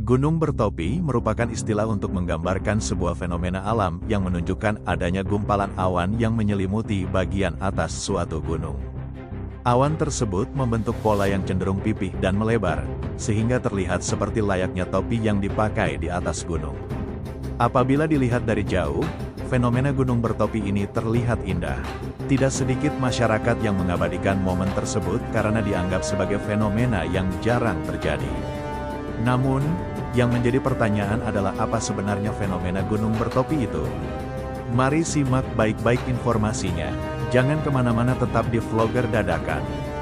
Gunung bertopi merupakan istilah untuk menggambarkan sebuah fenomena alam yang menunjukkan adanya gumpalan awan yang menyelimuti bagian atas suatu gunung. Awan tersebut membentuk pola yang cenderung pipih dan melebar, sehingga terlihat seperti layaknya topi yang dipakai di atas gunung. Apabila dilihat dari jauh, fenomena gunung bertopi ini terlihat indah. Tidak sedikit masyarakat yang mengabadikan momen tersebut karena dianggap sebagai fenomena yang jarang terjadi. Namun, yang menjadi pertanyaan adalah apa sebenarnya fenomena gunung bertopi itu? Mari simak baik-baik informasinya. Jangan kemana-mana, tetap di Vlogger Dadakan.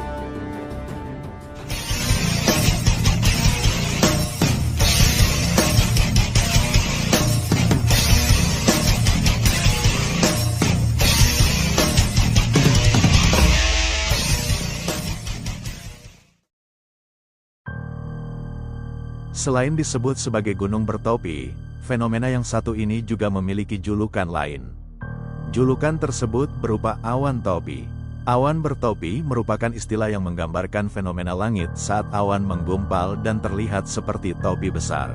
Selain disebut sebagai gunung bertopi, fenomena yang satu ini juga memiliki julukan lain. Julukan tersebut berupa awan topi. Awan bertopi merupakan istilah yang menggambarkan fenomena langit saat awan menggumpal dan terlihat seperti topi besar.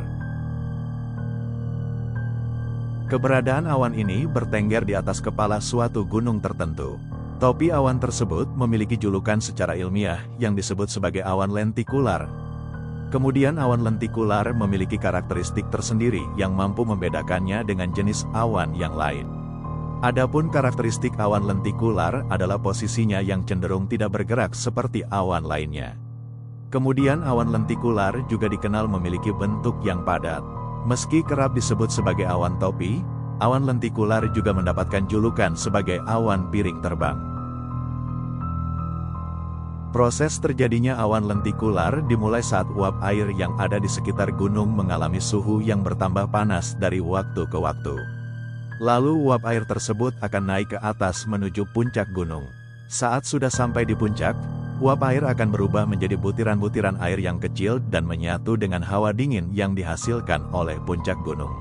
Keberadaan awan ini bertengger di atas kepala suatu gunung tertentu. Topi awan tersebut memiliki julukan secara ilmiah yang disebut sebagai awan lentikular. Kemudian awan lentikular memiliki karakteristik tersendiri yang mampu membedakannya dengan jenis awan yang lain. Adapun karakteristik awan lentikular adalah posisinya yang cenderung tidak bergerak seperti awan lainnya. Kemudian awan lentikular juga dikenal memiliki bentuk yang padat. Meski kerap disebut sebagai awan topi, awan lentikular juga mendapatkan julukan sebagai awan piring terbang. Proses terjadinya awan lentikular dimulai saat uap air yang ada di sekitar gunung mengalami suhu yang bertambah panas dari waktu ke waktu. Lalu uap air tersebut akan naik ke atas menuju puncak gunung. Saat sudah sampai di puncak, uap air akan berubah menjadi butiran-butiran air yang kecil dan menyatu dengan hawa dingin yang dihasilkan oleh puncak gunung.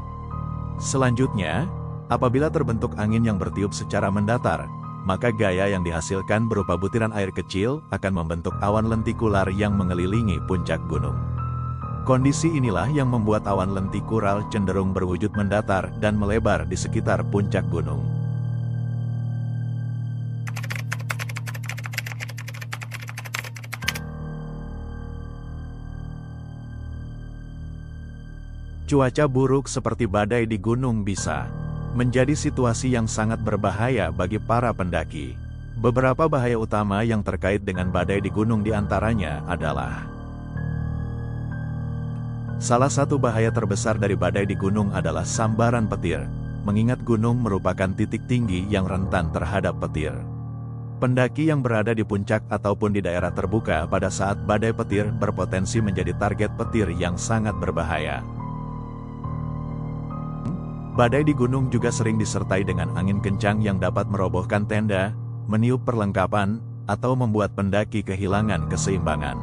Selanjutnya, apabila terbentuk angin yang bertiup secara mendatar, maka gaya yang dihasilkan berupa butiran air kecil akan membentuk awan lentikular yang mengelilingi puncak gunung. Kondisi inilah yang membuat awan lentikular cenderung berwujud mendatar dan melebar di sekitar puncak gunung. Cuaca buruk seperti badai di gunung bisa menjadi situasi yang sangat berbahaya bagi para pendaki. Beberapa bahaya utama yang terkait dengan badai di gunung diantaranya adalah: salah satu bahaya terbesar dari badai di gunung adalah sambaran petir, mengingat gunung merupakan titik tinggi yang rentan terhadap petir. Pendaki yang berada di puncak ataupun di daerah terbuka pada saat badai petir berpotensi menjadi target petir yang sangat berbahaya. Badai di gunung juga sering disertai dengan angin kencang yang dapat merobohkan tenda, meniup perlengkapan, atau membuat pendaki kehilangan keseimbangan.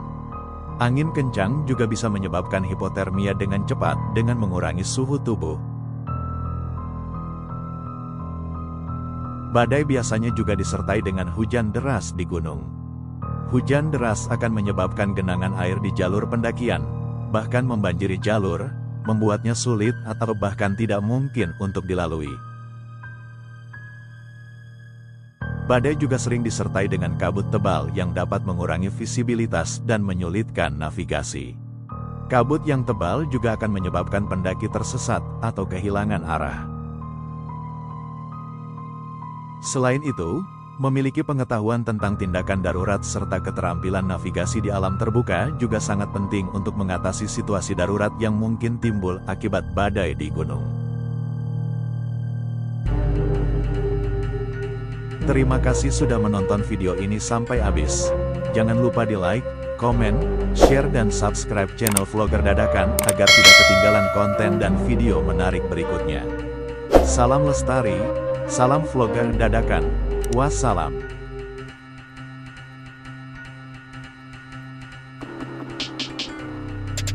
Angin kencang juga bisa menyebabkan hipotermia dengan cepat dengan mengurangi suhu tubuh. Badai biasanya juga disertai dengan hujan deras di gunung. Hujan deras akan menyebabkan genangan air di jalur pendakian, bahkan membanjiri jalur, membuatnya sulit atau bahkan tidak mungkin untuk dilalui. Badai juga sering disertai dengan kabut tebal yang dapat mengurangi visibilitas dan menyulitkan navigasi. Kabut yang tebal juga akan menyebabkan pendaki tersesat atau kehilangan arah. Selain itu, memiliki pengetahuan tentang tindakan darurat serta keterampilan navigasi di alam terbuka juga sangat penting untuk mengatasi situasi darurat yang mungkin timbul akibat badai di gunung. Terima kasih sudah menonton video ini sampai habis. Jangan lupa di like, komen, share dan subscribe channel Vlogger Dadakan agar tidak ketinggalan konten dan video menarik berikutnya. Salam lestari, salam Vlogger Dadakan. Wassalam.